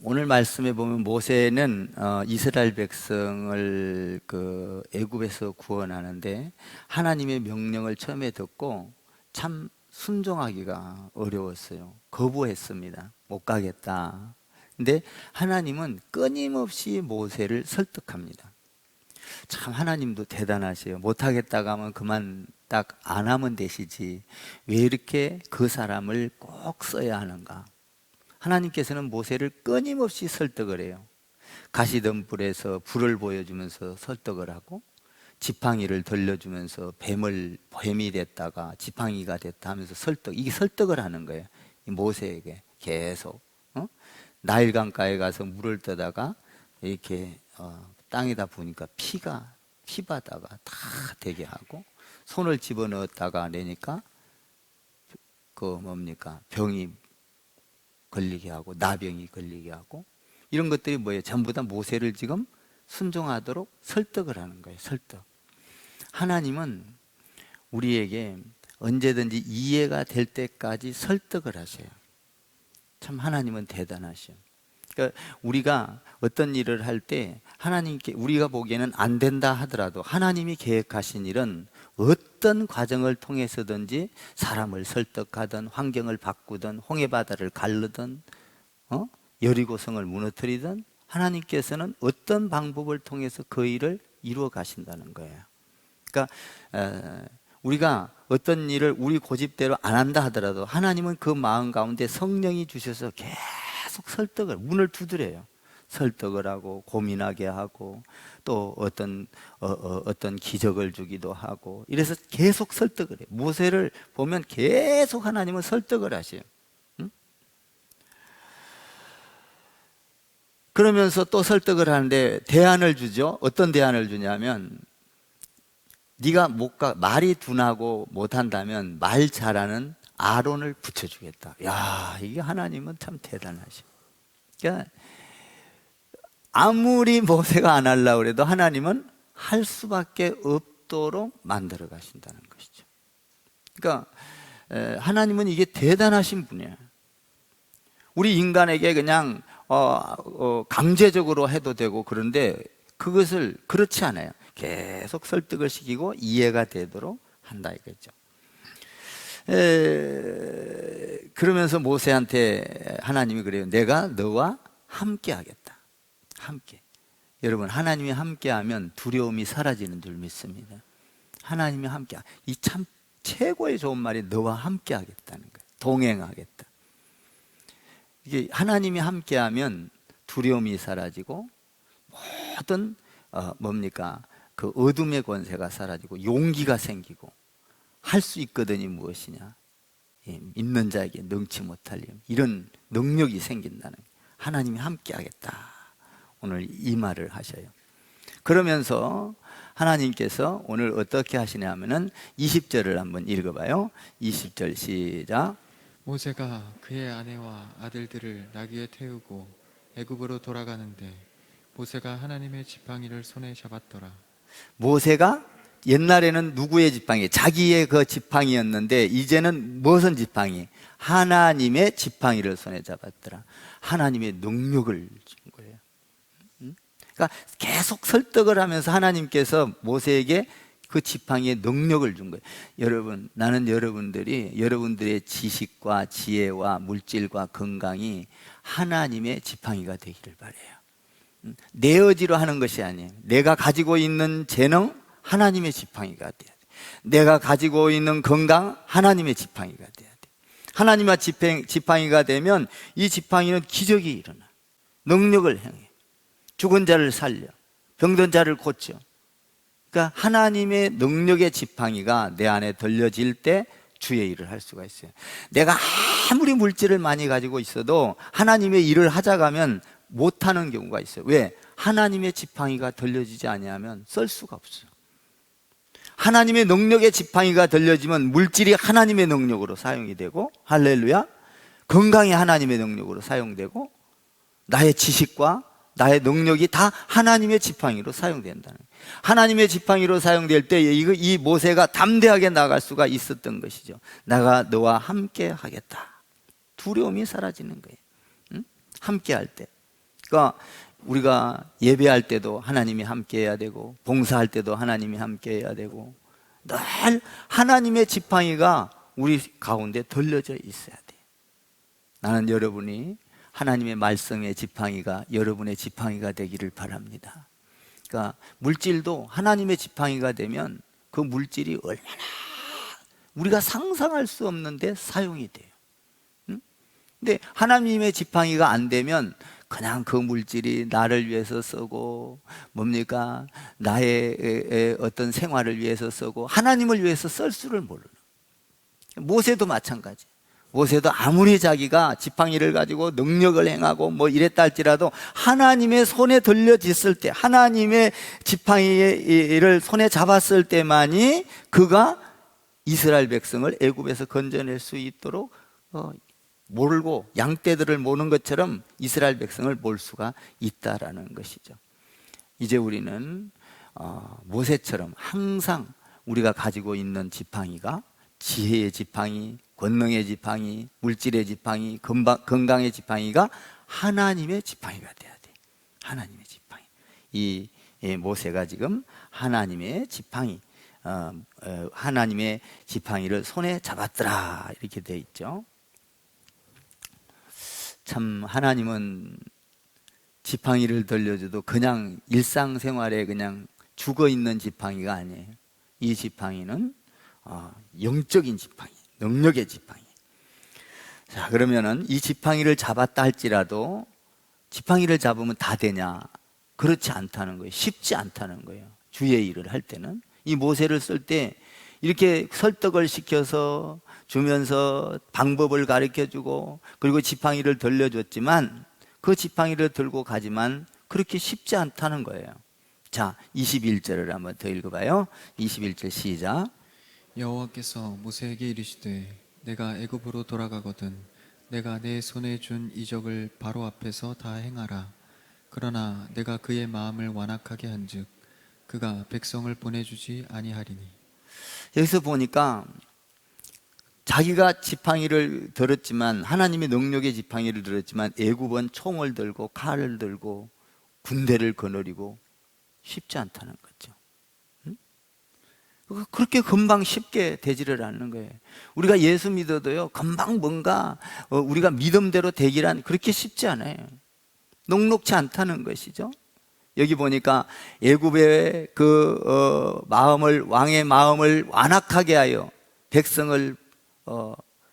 오늘 말씀에 보면 모세는 이스라엘 백성을 그 애굽에서 구원하는데 하나님의 명령을 처음에 듣고 참 순종하기가 어려웠어요. 거부했습니다. 못 가겠다. 근데 하나님은 끊임없이 모세를 설득합니다. 참 하나님도 대단하세요. 못하겠다고 하면 그만 딱 안 하면 되시지 왜 이렇게 그 사람을 꼭 써야 하는가. 하나님께서는 모세를 끊임없이 설득을 해요. 가시던 불에서 불을 보여주면서 설득을 하고, 지팡이를 돌려주면서 뱀이 됐다가 지팡이가 됐다 하면서 이게 설득을 하는 거예요. 이 모세에게 계속. 나일강가에 가서 물을 떠다가 이렇게 땅에다 부으니까 피바다가 다 되게 하고, 손을 집어넣었다가 내니까 병이 걸리게 하고, 나병이 걸리게 하고, 이런 것들이 뭐예요? 전부 다 모세를 지금 순종하도록 설득을 하는 거예요. 설득. 하나님은 우리에게 언제든지 이해가 될 때까지 설득을 하세요. 참 하나님은 대단하셔요. 그러니까 우리가 어떤 일을 할 때 하나님께 우리가 보기에는 안 된다 하더라도 하나님이 계획하신 일은 어떤 과정을 통해서든지 사람을 설득하든 환경을 바꾸든 홍해바다를 가르든 여리고성을 무너뜨리든 하나님께서는 어떤 방법을 통해서 그 일을 이루어 가신다는 거예요. 그러니까 우리가 어떤 일을 우리 고집대로 안 한다 하더라도 하나님은 그 마음 가운데 성령이 주셔서 계속 문을 두드려요. 설득을 하고 고민하게 하고 또 어떤 기적을 주기도 하고, 이래서 계속 설득을 해요. 모세를 보면 계속 하나님은 설득을 하셔요. 그러면서 또 설득을 하는데 대안을 주죠. 어떤 대안을 주냐면, 네가 말이 둔하고 못한다면 말 잘하는 아론을 붙여주겠다. 야, 이게 하나님은 참 대단하셔. 그러니까 아무리 모세가 안 하려고 해도 하나님은 할 수밖에 없도록 만들어 가신다는 것이죠. 그러니까 하나님은 이게 대단하신 분이에요. 우리 인간에게 그냥 강제적으로 해도 되고 그런데 그것을 그렇지 않아요. 계속 설득을 시키고 이해가 되도록 한다 이거죠. 그러면서 모세한테 하나님이 그래요. 내가 너와 함께 하겠다. 함께. 여러분, 하나님이 함께하면 두려움이 사라지는 줄 믿습니다. 하나님이 함께. 이 참 최고의 좋은 말이 너와 함께 하겠다는 거예요. 동행하겠다. 이게 하나님이 함께하면 두려움이 사라지고 모든 그 어둠의 권세가 사라지고 용기가 생기고, 할 수 있거든이 무엇이냐? 믿는 자에게 능치 못할 일, 이런 능력이 생긴다는 거예요. 하나님이 함께하겠다. 오늘 이 말을 하셔요. 그러면서 하나님께서 오늘 어떻게 하시냐면은 20절을 한번 읽어봐요. 20절 시작. 모세가 그의 아내와 아들들을 나귀에 태우고 애굽으로 돌아가는데 모세가 하나님의 지팡이를 손에 잡았더라. 모세가 옛날에는 누구의 지팡이? 자기의 그 지팡이였는데 이제는 무슨 지팡이? 하나님의 지팡이를 손에 잡았더라. 하나님의 능력을 준 거예요. 그러니까 계속 설득을 하면서 하나님께서 모세에게 그 지팡이의 능력을 준 거예요. 여러분, 나는 여러분들의 지식과 지혜와 물질과 건강이 하나님의 지팡이가 되기를 바라요. 내 의지로 하는 것이 아니에요. 내가 가지고 있는 재능, 하나님의 지팡이가 돼야 돼. 내가 가지고 있는 건강, 하나님의 지팡이가 돼야 돼. 하나님의 지팡이가 되면 이 지팡이는 기적이 일어나. 능력을 행해. 죽은 자를 살려. 병든 자를 고쳐. 그러니까 하나님의 능력의 지팡이가 내 안에 들려질 때 주의 일을 할 수가 있어요. 내가 아무리 물질을 많이 가지고 있어도 하나님의 일을 하자가면 못하는 경우가 있어요. 왜? 하나님의 지팡이가 들려지지 아니하면 쓸 수가 없어요. 하나님의 능력의 지팡이가 들려지면 물질이 하나님의 능력으로 사용이 되고, 할렐루야, 건강이 하나님의 능력으로 사용되고, 나의 지식과 나의 능력이 다 하나님의 지팡이로 사용된다는 거예요. 하나님의 지팡이로 사용될 때 이 모세가 담대하게 나갈 수가 있었던 것이죠. 내가 너와 함께 하겠다. 두려움이 사라지는 거예요. 함께 할 때. 그러니까 우리가 예배할 때도 하나님이 함께 해야 되고, 봉사할 때도 하나님이 함께 해야 되고, 늘 하나님의 지팡이가 우리 가운데 들려져 있어야 돼. 나는 여러분이 하나님의 말씀의 지팡이가 여러분의 지팡이가 되기를 바랍니다. 그러니까 물질도 하나님의 지팡이가 되면 그 물질이 얼마나 우리가 상상할 수 없는데 사용이 돼요. 근데 하나님의 지팡이가 안 되면 그냥 그 물질이 나를 위해서 쓰고, 뭡니까? 나의 어떤 생활을 위해서 쓰고, 하나님을 위해서 쓸 줄을 모르는. 모세도 마찬가지. 모세도 아무리 자기가 지팡이를 가지고 능력을 행하고 뭐 이랬다 할지라도 하나님의 손에 들려졌을 때, 하나님의 지팡이를 손에 잡았을 때만이 그가 이스라엘 백성을 애굽에서 건져낼 수 있도록 몰고, 양떼들을 모는 것처럼 이스라엘 백성을 몰 수가 있다라는 것이죠. 이제 우리는 모세처럼 항상 우리가 가지고 있는 지팡이가 지혜의 지팡이, 권능의 지팡이, 물질의 지팡이, 건강의 지팡이가 하나님의 지팡이가 돼야 돼. 하나님의 지팡이. 이 모세가 지금 하나님의 지팡이, 하나님의 지팡이를 손에 잡았더라 이렇게 돼 있죠. 참 하나님은 지팡이를 들려줘도 그냥 일상생활에 그냥 죽어있는 지팡이가 아니에요. 이 지팡이는 영적인 지팡이, 능력의 지팡이. 자, 그러면은 이 지팡이를 잡았다 할지라도 지팡이를 잡으면 다 되냐? 그렇지 않다는 거예요. 쉽지 않다는 거예요. 주의 일을 할 때는. 이 모세를 쓸 때 이렇게 설득을 시켜서 주면서 방법을 가르쳐주고, 그리고 지팡이를 들려줬지만 그 지팡이를 들고 가지만 그렇게 쉽지 않다는 거예요. 자, 21절을 한번 더 읽어봐요. 21절 시작. 여호와께서 모세에게 이르시되 내가 애굽으로 돌아가거든 내가 내 손에 준 이적을 바로 앞에서 다 행하라. 그러나 내가 그의 마음을 완악하게 한즉 그가 백성을 보내주지 아니하리니. 여기서 보니까 자기가 지팡이를 들었지만, 하나님의 능력의 지팡이를 들었지만 애굽은 총을 들고 칼을 들고 군대를 거느리고 쉽지 않다는 거죠. 그렇게 금방 쉽게 되지를 않는 거예요. 우리가 예수 믿어도요, 금방 뭔가 우리가 믿음대로 되기란 그렇게 쉽지 않아요. 녹록치 않다는 것이죠. 여기 보니까 애굽의 마음을, 왕의 마음을 완악하게 하여 백성을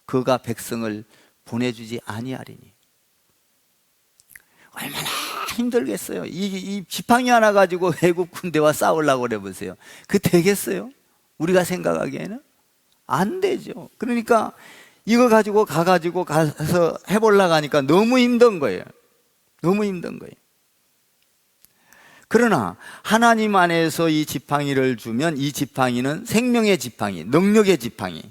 그가 백성을 보내주지 아니하리니. 얼마나 힘들겠어요. 이 지팡이 하나 가지고 애굽 군대와 싸우려고 그래 보세요. 그 되겠어요? 우리가 생각하기에는 안 되죠. 그러니까 이거 가지고 가서 해보려고 하니까 너무 힘든 거예요. 너무 힘든 거예요. 그러나 하나님 안에서 이 지팡이를 주면 이 지팡이는 생명의 지팡이, 능력의 지팡이,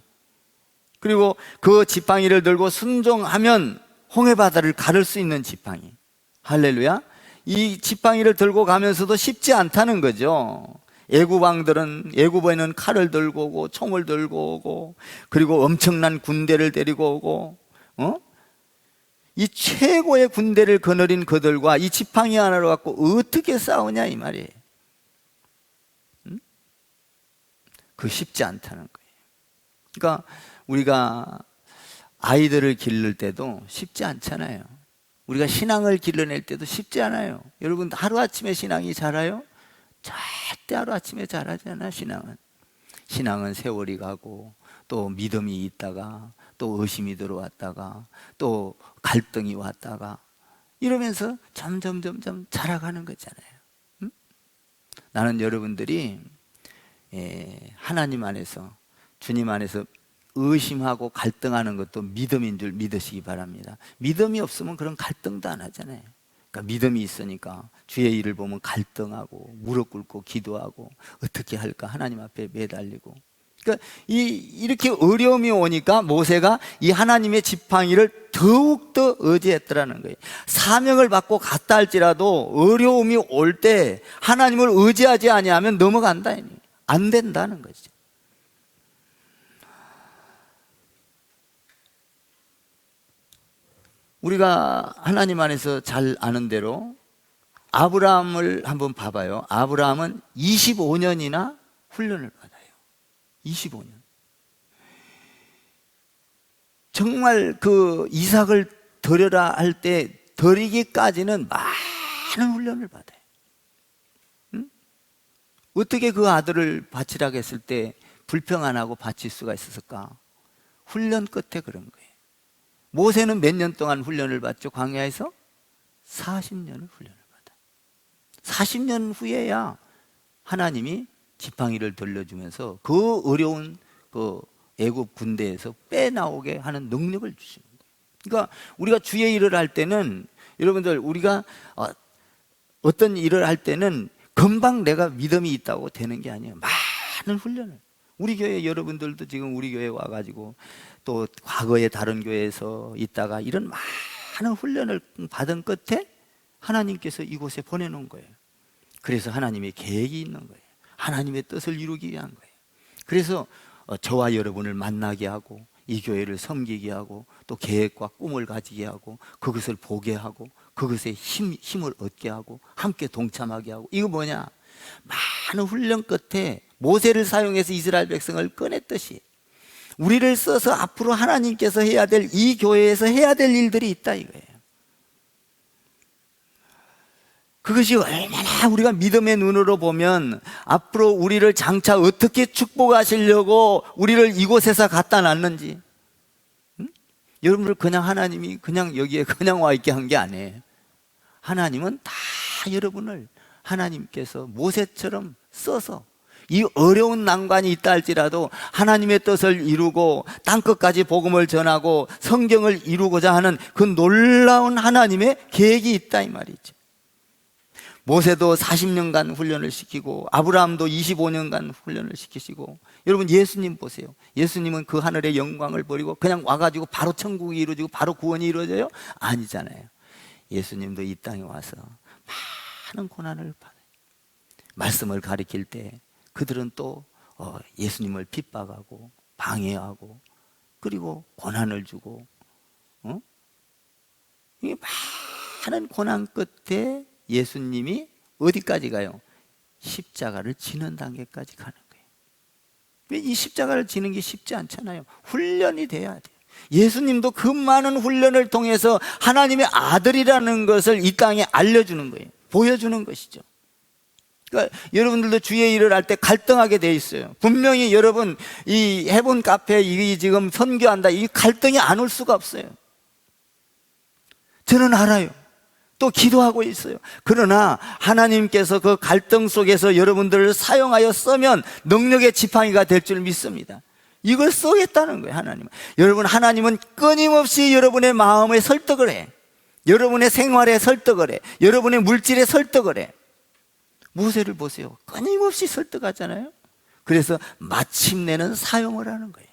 그리고 그 지팡이를 들고 순종하면 홍해바다를 가를 수 있는 지팡이. 할렐루야. 이 지팡이를 들고 가면서도 쉽지 않다는 거죠. 애굽 왕들은 애굽에는 칼을 들고 오고 총을 들고 오고, 그리고 엄청난 군대를 데리고 오고, 이 최고의 군대를 거느린 그들과 이 지팡이 하나를 갖고 어떻게 싸우냐 이 말이에요. 그 쉽지 않다는 거예요. 그러니까 우리가 아이들을 기를 때도 쉽지 않잖아요. 우리가 신앙을 길러낼 때도 쉽지 않아요. 여러분, 하루아침에 신앙이 자라요? 절대 하루아침에 자라지 않아. 신앙은 세월이 가고, 또 믿음이 있다가 또 의심이 들어왔다가 또 갈등이 왔다가 이러면서 점점 자라가는 거잖아요. 나는 여러분들이 하나님 안에서, 주님 안에서 의심하고 갈등하는 것도 믿음인 줄 믿으시기 바랍니다. 믿음이 없으면 그런 갈등도 안 하잖아요. 그러니까 믿음이 있으니까 주의 일을 보면 갈등하고 무릎 꿇고 기도하고 어떻게 할까 하나님 앞에 매달리고. 그러니까 이렇게 어려움이 오니까 모세가 이 하나님의 지팡이를 더욱더 의지했더라는 거예요. 사명을 받고 갔다 할지라도 어려움이 올 때 하나님을 의지하지 아니하면 넘어간다, 안 된다는 거죠. 우리가 하나님 안에서 잘 아는 대로 아브라함을 한번 봐봐요. 아브라함은 25년이나 훈련을 받아요. 25년. 정말 그 이삭을 드려라 할 때 드리기까지는 많은 훈련을 받아요. 응? 어떻게 그 아들을 바치라고 했을 때 불평 안 하고 바칠 수가 있었을까? 훈련 끝에 그런 거예요. 모세는 몇 년 동안 훈련을 받죠? 광야에서 40년을 훈련을 받아. 40년 후에야 하나님이 지팡이를 돌려주면서 그 어려운 그 애굽 군대에서 빼나오게 하는 능력을 주시는 거예요. 그러니까 우리가 주의 일을 할 때는, 여러분들, 우리가 어떤 일을 할 때는 금방 내가 믿음이 있다고 되는 게 아니에요. 많은 훈련을. 우리 교회 여러분들도 지금 우리 교회 와가지고 또 과거에 다른 교회에서 있다가 이런 많은 훈련을 받은 끝에 하나님께서 이곳에 보내놓은 거예요. 그래서 하나님의 계획이 있는 거예요. 하나님의 뜻을 이루기 위한 거예요. 그래서 저와 여러분을 만나게 하고 이 교회를 섬기게 하고 또 계획과 꿈을 가지게 하고 그것을 보게 하고 그것에 힘을 얻게 하고 함께 동참하게 하고, 이거 뭐냐? 많은 훈련 끝에 모세를 사용해서 이스라엘 백성을 꺼냈듯이 우리를 써서 앞으로 하나님께서 해야 될, 이 교회에서 해야 될 일들이 있다 이거예요. 그것이 얼마나 우리가 믿음의 눈으로 보면 앞으로 우리를 장차 어떻게 축복하시려고 우리를 이곳에서 갖다 놨는지. 응? 여러분들 그냥 하나님이 그냥 여기에 그냥 와 있게 한 게 아니에요. 하나님은 다 여러분을 하나님께서 모세처럼 써서 이 어려운 난관이 있다 할지라도 하나님의 뜻을 이루고 땅끝까지 복음을 전하고 성경을 이루고자 하는 그 놀라운 하나님의 계획이 있다 이 말이죠. 모세도 40년간 훈련을 시키고 아브라함도 25년간 훈련을 시키시고, 여러분 예수님 보세요. 예수님은 그 하늘의 영광을 버리고 그냥 와가지고 바로 천국이 이루어지고 바로 구원이 이루어져요? 아니잖아요. 예수님도 이 땅에 와서 많은 고난을 받아요. 말씀을 가리킬 때 그들은 또 예수님을 핍박하고 방해하고 그리고 고난을 주고, 이 많은 고난 끝에 예수님이 어디까지 가요? 십자가를 지는 단계까지 가는 거예요. 왜 이 십자가를 지는 게 쉽지 않잖아요. 훈련이 돼야 돼요. 예수님도 그 많은 훈련을 통해서 하나님의 아들이라는 것을 이 땅에 알려주는 거예요. 보여주는 것이죠. 그러니까 여러분들도 주의 일을 할 때 갈등하게 돼 있어요. 분명히 여러분 이 해본 카페 이 지금 선교한다, 이 갈등이 안 올 수가 없어요. 저는 알아요. 또 기도하고 있어요. 그러나 하나님께서 그 갈등 속에서 여러분들을 사용하여 쓰면 능력의 지팡이가 될 줄 믿습니다. 이걸 쓰겠다는 거예요, 하나님은. 여러분, 하나님은 끊임없이 여러분의 마음에 설득을 해. 여러분의 생활에 설득을 해. 여러분의 물질에 설득을 해. 모세를 보세요. 끊임없이 설득하잖아요. 그래서 마침내는 사용을 하는 거예요.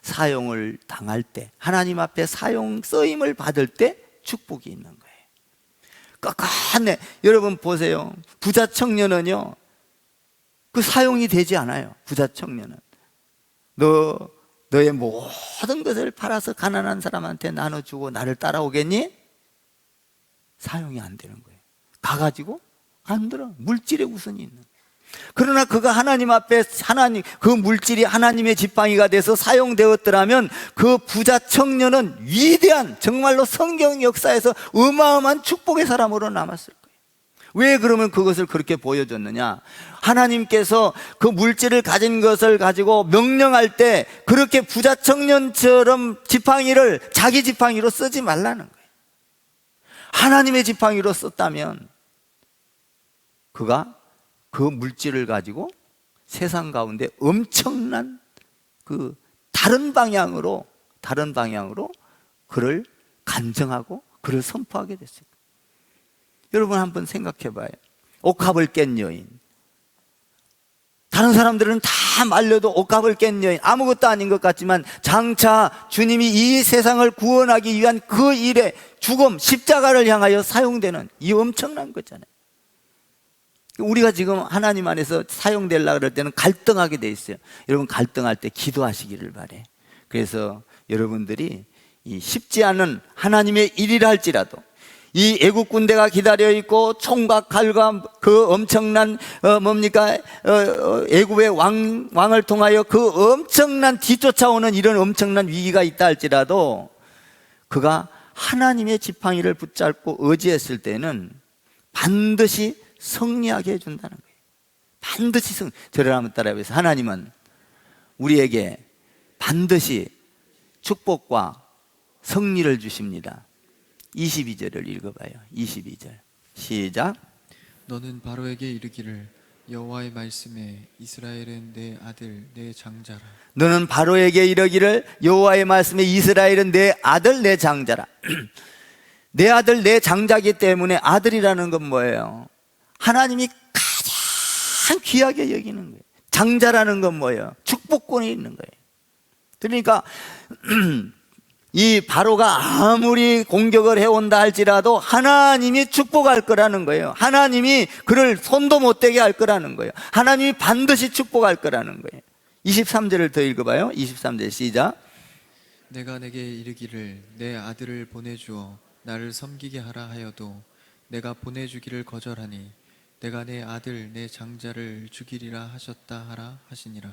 사용을 당할 때, 하나님 앞에 쓰임을 받을 때 축복이 있는 거예요. 꺾었네. 여러분 보세요. 부자 청년은요, 그 사용이 되지 않아요. 부자 청년은 너의 모든 것을 팔아서 가난한 사람한테 나눠주고 나를 따라오겠니? 사용이 안 되는 거예요. 가가지고 안 들어. 물질에 우선이 있는 거예요. 그러나 그가 하나님 앞에 그 물질이 하나님의 지팡이가 돼서 사용되었더라면 그 부자 청년은 위대한, 정말로 성경 역사에서 어마어마한 축복의 사람으로 남았을 거예요. 왜 그러면 그것을 그렇게 보여줬느냐? 하나님께서 그 물질을 가진 것을 가지고 명령할 때 그렇게 부자 청년처럼 지팡이를 자기 지팡이로 쓰지 말라는 거예요. 하나님의 지팡이로 썼다면 그가 그 물질을 가지고 세상 가운데 엄청난 그 다른 방향으로 그를 간증하고 그를 선포하게 됐어요. 여러분 한번 생각해 봐요. 옥합을 깬 여인. 다른 사람들은 다 말려도 옥합을 깬 여인, 아무것도 아닌 것 같지만 장차 주님이 이 세상을 구원하기 위한 그 일에 죽음, 십자가를 향하여 사용되는 이 엄청난 거잖아요. 우리가 지금 하나님 안에서 사용되려고 그럴 때는 갈등하게 돼 있어요. 여러분 갈등할 때 기도하시기를 바래. 그래서 여러분들이 이 쉽지 않은 하나님의 일이라 할지라도 이 애국 군대가 기다려 있고 총과 칼과 그 엄청난 애국의 왕을 통하여 그 엄청난 뒤쫓아오는 이런 엄청난 위기가 있다 할지라도 그가 하나님의 지팡이를 붙잡고 의지했을 때는 반드시 승리하게 해준다는 거예요. 반드시 저를 한번 따라해보세요. 하나님은 우리에게 반드시 축복과 승리를 주십니다. 22절을 읽어봐요. 22절 시작. 너는 바로에게 이르기를 여호와의 말씀에 이스라엘은 내 아들 내 장자라. 너는 바로에게 이르기를 여호와의 말씀에 이스라엘은 내 아들 내 장자라. 내 아들 내 장자이기 때문에 아들이라는 건 뭐예요? 하나님이 가장 귀하게 여기는 거예요. 장자라는 건 뭐예요? 축복권이 있는 거예요. 그러니까 이 바로가 아무리 공격을 해온다 할지라도 하나님이 축복할 거라는 거예요. 하나님이 그를 손도 못 대게 할 거라는 거예요. 하나님이 반드시 축복할 거라는 거예요. 23절을 더 읽어봐요. 23절 시작. 내가 내게 이르기를 내 아들을 보내주어 나를 섬기게 하라 하여도 내가 보내주기를 거절하니 내가 내 아들 내 장자를 죽이리라 하셨다 하라 하시니라.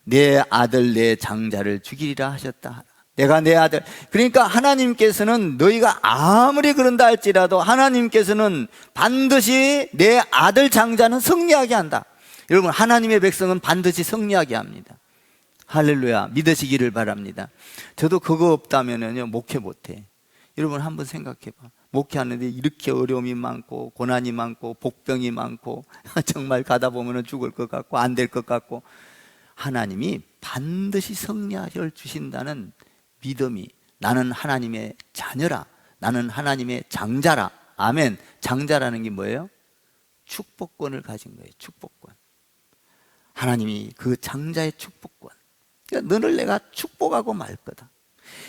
내 아들 내 장자를 죽이리라 하셨다 하라. 내가 내 아들. 그러니까 하나님께서는 너희가 아무리 그런다 할지라도 하나님께서는 반드시 내 아들 장자는 승리하게 한다. 여러분, 하나님의 백성은 반드시 승리하게 합니다. 할렐루야. 믿으시기를 바랍니다. 저도 그거 없다면요 목회 못해. 여러분 한번 생각해봐. 목회하는데 이렇게 어려움이 많고 고난이 많고 복병이 많고 정말 가다 보면 죽을 것 같고 안 될 것 같고 하나님이 반드시 승리하여 주신다는 믿음이, 나는 하나님의 자녀라, 나는 하나님의 장자라. 아멘. 장자라는 게 뭐예요? 축복권을 가진 거예요. 축복권. 하나님이 그 장자의 축복권. 그러니까 너를 내가 축복하고 말 거다.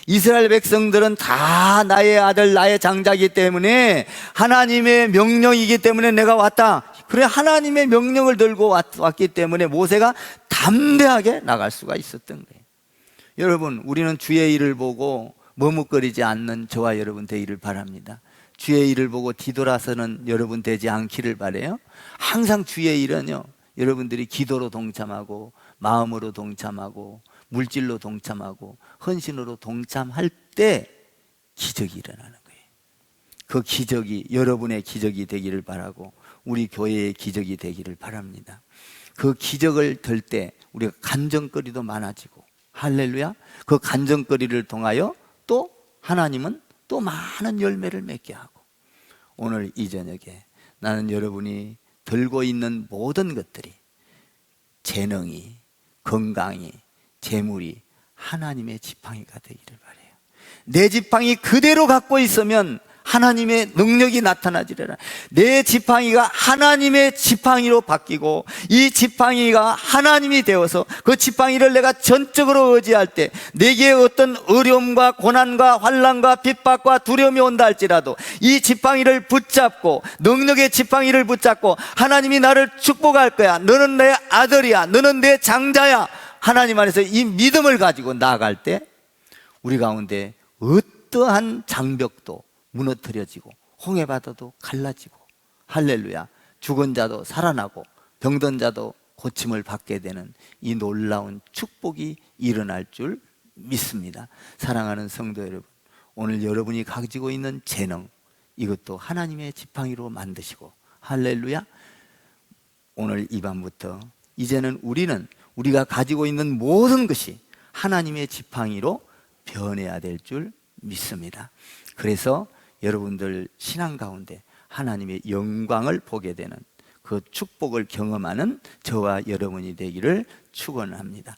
이스라엘 백성들은 다 나의 아들 나의 장자이기 때문에 하나님의 명령이기 때문에 내가 왔다. 그래, 하나님의 명령을 들고 왔기 때문에 모세가 담대하게 나갈 수가 있었던 거예요. 여러분, 우리는 주의 일을 보고 머뭇거리지 않는 저와 여러분 되기를 바랍니다. 주의 일을 보고 뒤돌아서는 여러분 되지 않기를 바라요. 항상 주의 일은요, 여러분들이 기도로 동참하고 마음으로 동참하고 물질로 동참하고 헌신으로 동참할 때 기적이 일어나는 거예요. 그 기적이 여러분의 기적이 되기를 바라고 우리 교회의 기적이 되기를 바랍니다. 그 기적을 들 때 우리가 간증거리도 많아지고, 할렐루야. 그 간증거리를 통하여 또 하나님은 또 많은 열매를 맺게 하고, 오늘 이 저녁에 나는 여러분이 들고 있는 모든 것들이, 재능이, 건강이, 재물이 하나님의 지팡이가 되기를 바라요. 내 지팡이 그대로 갖고 있으면 하나님의 능력이 나타나지려라. 내 지팡이가 하나님의 지팡이로 바뀌고 이 지팡이가 하나님이 되어서 그 지팡이를 내가 전적으로 의지할 때 내게 어떤 어려움과 고난과 환난과 핍박과 두려움이 온다 할지라도 이 지팡이를 붙잡고, 능력의 지팡이를 붙잡고 하나님이 나를 축복할 거야. 너는 내 아들이야. 너는 내 장자야. 하나님 안에서 이 믿음을 가지고 나아갈 때 우리 가운데 어떠한 장벽도 무너뜨려지고 홍해바다도 갈라지고, 할렐루야, 죽은 자도 살아나고 병든 자도 고침을 받게 되는 이 놀라운 축복이 일어날 줄 믿습니다. 사랑하는 성도 여러분, 오늘 여러분이 가지고 있는 재능, 이것도 하나님의 지팡이로 만드시고, 할렐루야, 오늘 이 밤부터 이제는 우리가 가지고 있는 모든 것이 하나님의 지팡이로 변해야 될 줄 믿습니다. 그래서 여러분들 신앙 가운데 하나님의 영광을 보게 되는 그 축복을 경험하는 저와 여러분이 되기를 축원합니다.